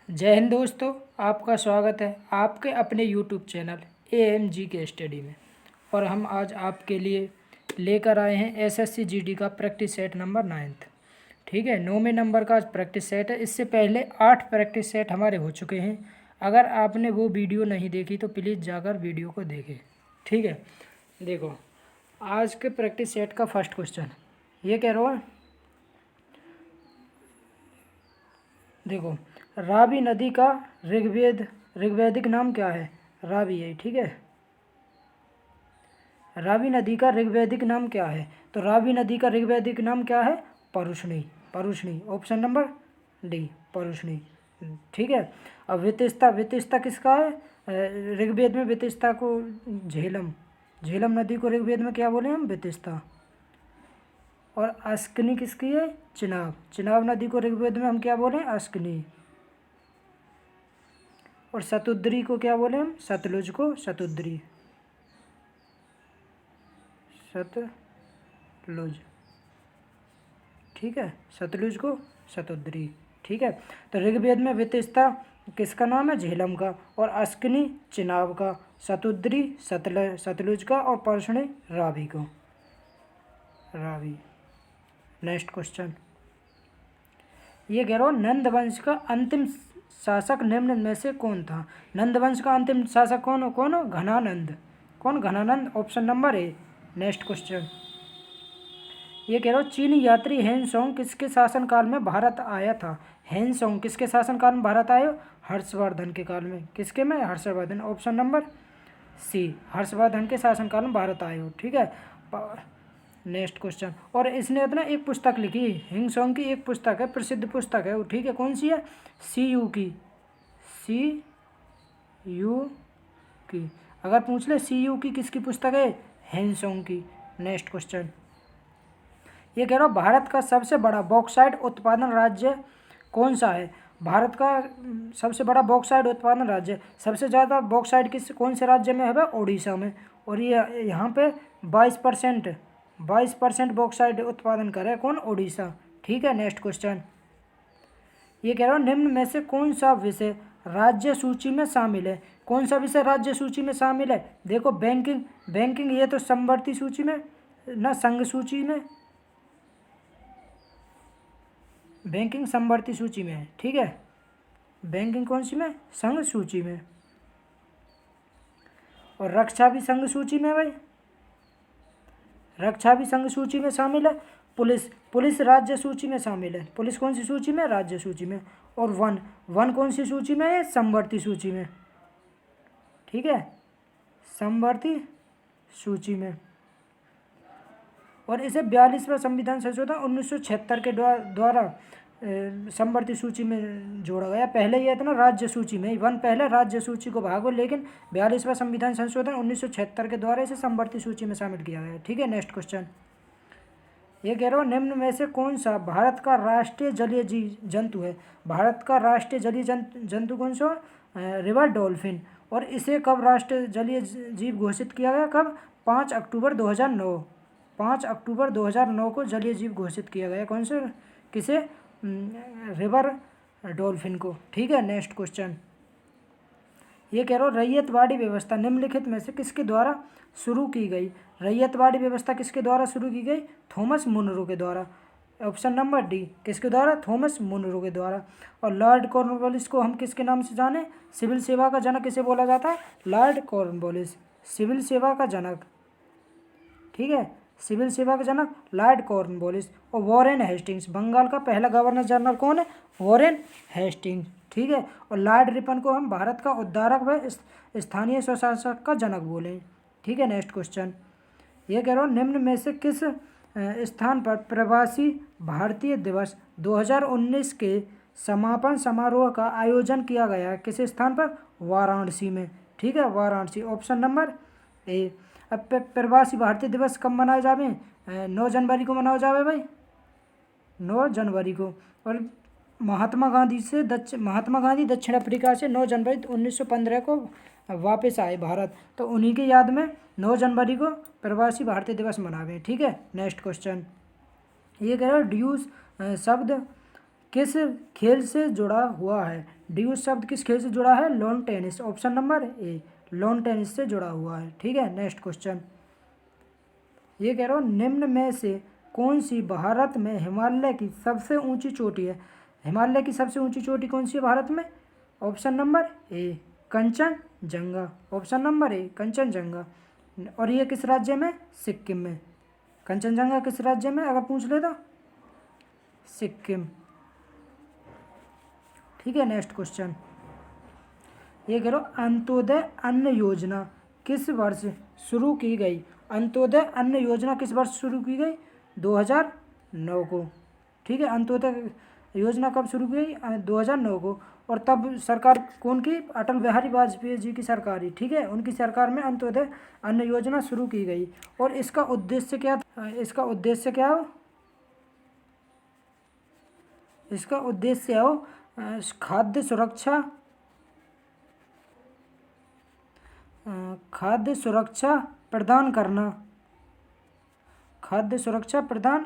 जय हिंद दोस्तों, आपका स्वागत है आपके अपने यूट्यूब चैनल AMG के स्टडी में। और हम आज आपके लिए लेकर आए हैं SSC GD का प्रैक्टिस सेट नंबर 9th। ठीक है, 9वें नंबर का आज प्रैक्टिस सेट है। इससे पहले 8 प्रैक्टिस सेट हमारे हो चुके हैं। अगर आपने वो वीडियो नहीं देखी तो प्लीज़ जाकर वीडियो को देखें। ठीक है, देखो आज के प्रैक्टिस सेट का फर्स्ट क्वेश्चन ये कह रहा है, देखो रावी नदी का ऋग्वैदिक नाम क्या है? रावी है, ठीक है। रावी नदी का ऋग्वैदिक नाम क्या है? तो रावी नदी का ऋग्वैदिक नाम क्या है? Parushni. Parushni, option number D, Parushni. ठीक है। अब वितिस्ता, वितिस्ता किसका है? ऋग्वेद में वितिस्ता को झेलम, झेलम नदी को ऋग्वेद में क्या बोले हम? वितिस्ता। और अस्कनी किसकी है? चिनाब, चिनाब नदी को ऋग्वेद में हम क्या बोले? अस्कनी। और शतुद्री को क्या बोले हम? सतलुज को शतुद्री, सतलुज। ठीक है, सतलुज को शतुद्री। ठीक है, तो ऋग्वेद में वितिस्ता किसका नाम है? झेलम का। और अस्कनी चिनाब का, शतुद्री सतलुज का, और परुष्णी रावी को, रावी। नेक्स्ट क्वेश्चन ये कह रहा हूँ, नंद वंश का अंतिम शासक निम्न में से कौन था? नंद वंश का अंतिम शासक कौन हो? घनानंद। कौन? Ghananand, option number A. Next question ये कह रहा हूँ, चीनी यात्री हेनसोंग किसके शासनकाल में भारत आया था? हेनसोंग किसके शासनकाल में भारत आया? हर्षवर्धन के काल में। किसके में? Harshvardhan, option number C, Harshvardhan के शासनकाल में भारत आए हो। ठीक है। नेक्स्ट क्वेश्चन, और इसने अपना एक पुस्तक लिखी, हिंगसोंग की एक पुस्तक है, प्रसिद्ध पुस्तक है वो। ठीक है, कौन सी है? CU की, CU की। अगर पूछ ले CU की किसकी पुस्तक है? हिंगसोंग की। नेक्स्ट क्वेश्चन ये कह रहा हूँ, भारत का सबसे बड़ा बॉक्साइट उत्पादन राज्य कौन सा है? भारत का सबसे बड़ा बॉक्साइट उत्पादन राज्य, सबसे ज़्यादा बॉक्साइट कौन से राज्य में है? ओडिशा में। और ये यहाँ पे 22% बॉक्साइट उत्पादन करे कौन? ओडिशा। ठीक है। नेक्स्ट क्वेश्चन ये कह रहा हूँ, निम्न में से कौन सा विषय राज्य सूची में शामिल है? कौन सा विषय राज्य सूची में शामिल है? देखो बैंकिंग, बैंकिंग ये तो समवर्ती सूची में ना, संघ सूची में। बैंकिंग समवर्ती सूची में है। ठीक है, बैंकिंग कौन सी में? संघ सूची में। और रक्षा भी संघ सूची में है भाई, रक्षा भी संघ सूची में शामिल है। पुलिस, पुलिस राज्य सूची में शामिल है। पुलिस कौन सी सूची में? राज्य सूची में। और वन, वन कौन सी सूची में है? समवर्ती सूची में। ठीक है, समवर्ती सूची में। और इसे 42वां संविधान संशोधन 1976 के द्वारा समवर्ती सूची में जोड़ा गया। पहले यह था ना राज्य सूची में, वन पहले राज्य सूची को भागो, लेकिन 42वां संविधान संशोधन 1976 के द्वारा इसे समवर्ती सूची में शामिल किया गया। ठीक है। नेक्स्ट क्वेश्चन ये कह रहा हूँ, निम्न में से कौन सा भारत का राष्ट्रीय जलीय जंतु है? भारत का राष्ट्रीय जलीय जंतु कौन सा? River dolphin. और इसे कब राष्ट्रीय जलीय जीव घोषित किया गया? कब? 5 अक्टूबर 2009। 5 अक्टूबर 2009 को जलीय जीव घोषित किया गया। कौन से? किसे? रिवर डॉल्फिन को। ठीक है। नेक्स्ट क्वेश्चन ये कह रहा हूँ, रैयतवाड़ी व्यवस्था निम्नलिखित में से किसके द्वारा शुरू की गई? रैयतवाड़ी व्यवस्था किसके द्वारा शुरू की गई? थॉमस मुनरो के द्वारा। ऑप्शन नंबर डी, किसके द्वारा? थॉमस मुनरो के द्वारा। और लॉर्ड कॉर्नवालिस को हम किसके नाम से जाने? सिविल सेवा का जनक किसे बोला जाता है? लॉर्ड कॉर्नवालिस, सिविल सेवा का जनक। ठीक है, सिविल सेवा का जनक लॉर्ड कॉर्नवालिस। और वॉरेन हेस्टिंग्स, बंगाल का पहला गवर्नर जनरल कौन है? Warren Hastings. ठीक है। और लॉर्ड रिपन को हम भारत का उद्धारक व स्थानीय स्वशासक का जनक बोले। ठीक है। नेक्स्ट क्वेश्चन ये कह रहा हूँ, निम्न में से किस स्थान पर प्रवासी भारतीय दिवस 2019 के समापन समारोह का आयोजन किया गया? किस स्थान पर? वाराणसी में। ठीक है, वाराणसी, ऑप्शन नंबर ए। अब प्रवासी भारतीय दिवस कब मनाए जावे? 9 जनवरी को मनाया जावे भाई, 9 जनवरी को। और महात्मा गांधी दक्षिण अफ्रीका से 9 जनवरी 1915 को वापस आए भारत, तो उन्हीं की याद में 9 जनवरी को प्रवासी भारतीय दिवस मनावे। ठीक है। नेक्स्ट क्वेश्चन ये कह रहा है, ड्यूज शब्द किस खेल से जुड़ा हुआ है? ड्यूस शब्द किस खेल से जुड़ा है? Lawn tennis. ऑप्शन नंबर ए, लॉन टेनिस से जुड़ा हुआ है। ठीक है, नेक्स्ट क्वेश्चन। ये कह रहा हूँ, निम्न में से कौन सी भारत में हिमालय की सबसे ऊंची चोटी है? हिमालय की सबसे ऊंची चोटी कौन सी है भारत में? ऑप्शन नंबर ए, कंचनजंगा। ऑप्शन नंबर ए, कंचनजंगा। और ये किस राज्य में? सिक्किम में। कंचनजंगा किस राज्य में अगर पूछ ले तो? सिक्किम। ठीक है, नेक्स्ट क्वेश्चन। ये करो, अंत्योदय अन्न योजना किस वर्ष शुरू की गई? अंत्योदय अन्न योजना किस वर्ष शुरू की गई? 2009 को। ठीक है, अंत्योदय योजना कब शुरू की गई? 2009 को। और तब सरकार कौन की? अटल बिहारी वाजपेयी जी की सरकार ही। ठीक है, उनकी सरकार में अंत्योदय अन्न योजना शुरू की गई। और इसका उद्देश्य क्या था? इसका उद्देश्य क्या हो? इसका उद्देश्य हो खाद्य सुरक्षा, खाद्य सुरक्षा प्रदान करना, खाद्य सुरक्षा प्रदान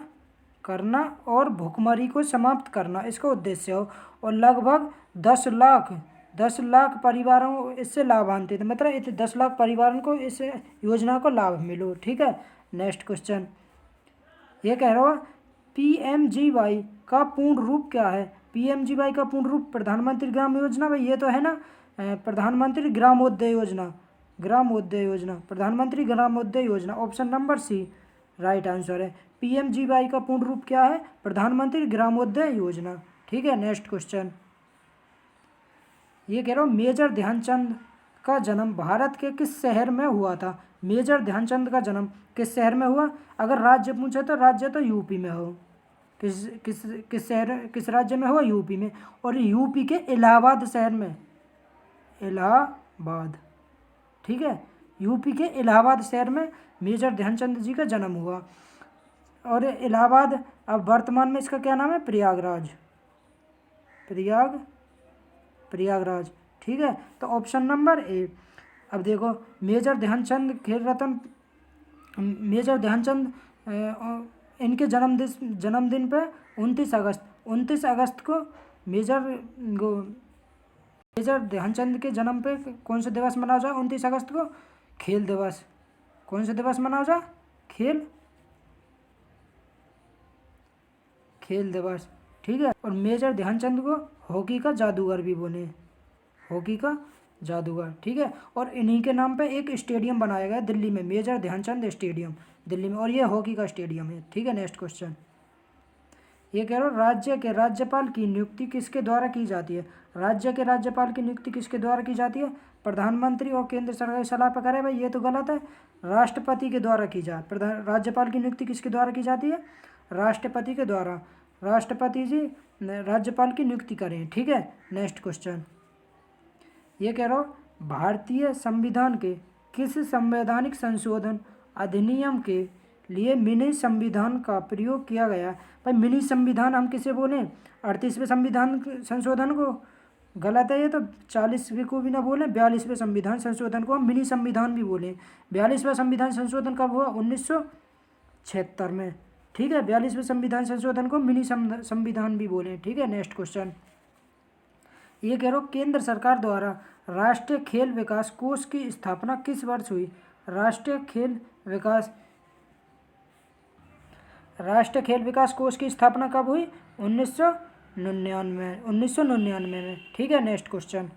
करना और भुखमरी को समाप्त करना, इसका उद्देश्य हो। और लगभग 10 लाख परिवारों को इससे लाभान्वित, मतलब 10 लाख परिवारों को इस योजना को लाभ मिलो। ठीक है, नेक्स्ट क्वेश्चन। ये कह रहा हूँ, PMGY का पूर्ण रूप क्या है? PMGY का पूर्ण रूप प्रधानमंत्री ग्राम योजना। भाई ये तो है ना, प्रधानमंत्री ग्रामोदय योजना, ग्रामोदय योजना, प्रधानमंत्री ग्रामोदय योजना। Option number C right answer है। PMGY का पूर्ण रूप क्या है? प्रधानमंत्री ग्रामोदय योजना। ठीक है, नेक्स्ट क्वेश्चन। ये कह रहा हूँ, मेजर ध्यानचंद का जन्म भारत के किस शहर में हुआ था? मेजर ध्यानचंद का जन्म किस शहर में हुआ? अगर राज्य पूछे तो राज्य तो यूपी में हो। किस किस किस शहर, किस राज्य में हुआ? यूपी में। और यूपी के इलाहाबाद शहर में, इलाहाबाद। ठीक है, यूपी के इलाहाबाद शहर में मेजर ध्यानचंद जी का जन्म हुआ। और इलाहाबाद अब वर्तमान में इसका क्या नाम है? प्रयागराज, प्रयागराज। ठीक है, तो ऑप्शन नंबर ए। अब देखो, मेजर ध्यानचंद खेल रत्न, मेजर ध्यानचंद इनके जन्मदिन पे 29 अगस्त को मेजर ध्यानचंद के जन्म पे कौन सा दिवस मनाया जाए? 29 अगस्त को खेल दिवस। कौन सा दिवस मनाया जाए? खेल दिवस। ठीक है, और मेजर ध्यानचंद को हॉकी का जादूगर भी बोले, हॉकी का जादूगर। ठीक है, और इन्हीं के नाम पे एक स्टेडियम बनाया गया दिल्ली में, मेजर ध्यानचंद स्टेडियम दिल्ली में, और ये हॉकी का स्टेडियम है। ठीक है, नेक्स्ट क्वेश्चन। ये कह रहा हूँ, राज्य के राज्यपाल की नियुक्ति किसके द्वारा की जाती है? राज्य के राज्यपाल की नियुक्ति किसके द्वारा की जाती है? प्रधानमंत्री और केंद्र सरकार की सलाह पर करे। भाई ये तो गलत है, राष्ट्रपति के द्वारा की जाए। राज्यपाल की नियुक्ति किसके द्वारा की जाती है? राष्ट्रपति के द्वारा। राष्ट्रपति जी राज्यपाल की नियुक्ति करें। ठीक है, नेक्स्ट क्वेश्चन। ये कह रहा हूँ, भारतीय संविधान के किस संवैधानिक संशोधन अधिनियम के लिए मिनी संविधान का प्रयोग किया गया? भाई मिनी संविधान हम किसे बोलें? 38वें संविधान संशोधन को? गलत है ये तो। 40वें को भी ना बोलें, 42वें संविधान संशोधन को हम मिनी संविधान भी बोलें। 42वां संविधान संशोधन कब हुआ? 1976 में। ठीक है, 42वें संविधान संशोधन को मिनी संविधान भी बोलें। ठीक है, नेक्स्ट क्वेश्चन। ये कह रहा हूँ, केंद्र सरकार द्वारा राष्ट्रीय खेल विकास कोष की स्थापना किस वर्ष हुई? राष्ट्रीय खेल विकास कोष की स्थापना कब हुई? 1999 में। ठीक है, नेक्स्ट क्वेश्चन।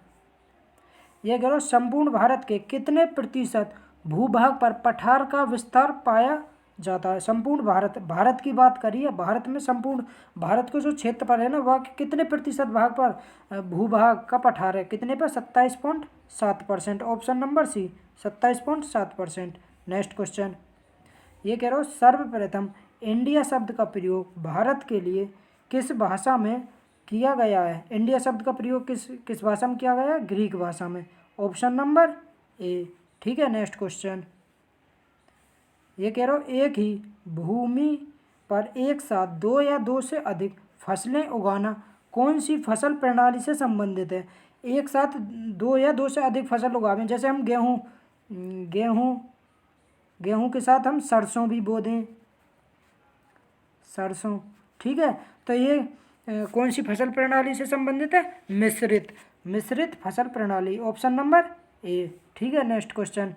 यह कह रहा हूँ, संपूर्ण भारत के कितने प्रतिशत भूभाग पर पठार का विस्तार पाया जाता है? संपूर्ण भारत की बात करिए। भारत में संपूर्ण भारत को जो क्षेत्र पर है ना, वह कितने प्रतिशत भाग पर भूभाग का पठार है? कितने पर? 27.7%। Option number C 27.7%। Next question. ये कह रहा हूँ, सर्वप्रथम इंडिया शब्द का प्रयोग भारत के लिए किस भाषा में किया गया है? इंडिया शब्द का प्रयोग किस भाषा में किया गया है? ग्रीक भाषा में। ऑप्शन नंबर ए। ठीक है, नेक्स्ट क्वेश्चन। ये कह रहा हूँ, एक ही भूमि पर एक साथ 2 या 2 से अधिक फसलें उगाना कौन सी फसल प्रणाली से संबंधित है? एक साथ 2 या 2 से अधिक फसल उगावें, जैसे हम गेहूँ के साथ हम सरसों भी बो दें, सरसों। ठीक है, तो ये कौन सी फसल प्रणाली से संबंधित है? मिश्रित फसल प्रणाली, ऑप्शन नंबर ए। ठीक है, नेक्स्ट क्वेश्चन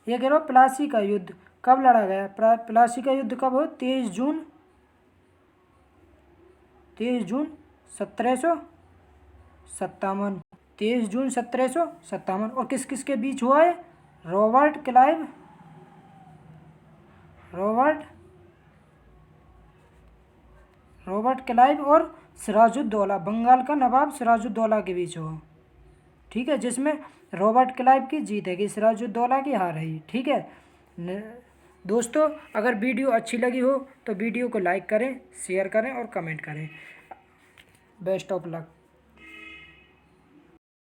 ये कह रहा हूँ, प्लासी का युद्ध कब लड़ा गया? प्लासी का युद्ध कब हो? 23 जून 1757। 23 जून 1757। और किस किस के बीच हुआ है? रॉबर्ट क्लाइव और सिराजुद्दौला, बंगाल का नवाब सिराजुद्दौला के बीच हुआ। ठीक है, जिसमें रॉबर्ट क्लाइव की जीत है कि सिराजुद्दौला की हार है। ठीक है दोस्तों, अगर वीडियो अच्छी लगी हो तो वीडियो को लाइक करें, शेयर करें और कमेंट करें। Best of luck.